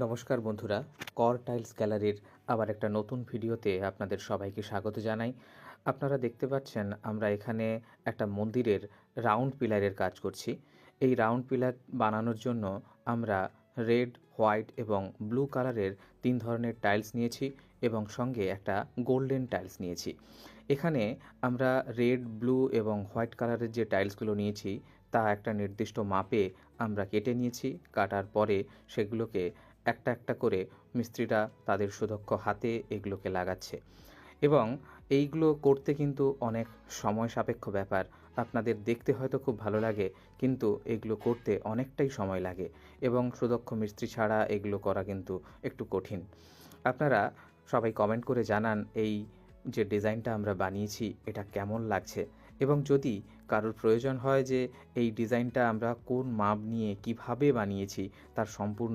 নমস্কার বন্ধুরা, কর টাইলস গ্যালারির আবার একটা নতুন ভিডিওতে আপনাদের সবাইকে স্বাগত জানাই। আপনারা দেখতে পাচ্ছেন আমরা এখানে একটা মন্দিরের রাউন্ড পিলারের কাজ করছি। এই রাউন্ড পিলার বানানোর জন্য আমরা রেড, হোয়াইট এবং ব্লু কালারের 3 ধরনের টাইলস নিয়েছি এবং সঙ্গে একটা গোল্ডেন টাইলস নিয়েছি। এখানে আমরা রেড, ব্লু এবং হোয়াইট কালারের যে টাইলসগুলো নিয়েছি তা একটা নির্দিষ্ট মাপে আমরা কেটে নিয়েছি। কাটার পরে সেগুলোকে একটা একটা করে মিস্ত্রিরা তাদের সুদক্ষ হাতে এগুলোকে লাগাচ্ছে এবং এইগুলো করতে কিন্তু অনেক সময় সাপেক্ষ ব্যাপার। আপনাদের দেখতে হয়তো খুব ভালো লাগে, কিন্তু এগুলো করতে অনেকটাই সময় লাগে এবং সুদক্ষ মিস্ত্রি ছাড়া এগুলো করা কিন্তু একটু কঠিন। আপনারা সবাই কমেন্ট করে জানান এই যে ডিজাইনটা আমরা বানিয়েছি এটা কেমন লাগছে, এবং যদি কারোর প্রয়োজন হয় যে এই ডিজাইনটা আমরা কোন মাপ নিয়ে কিভাবে বানিয়েছি তার সম্পূর্ণ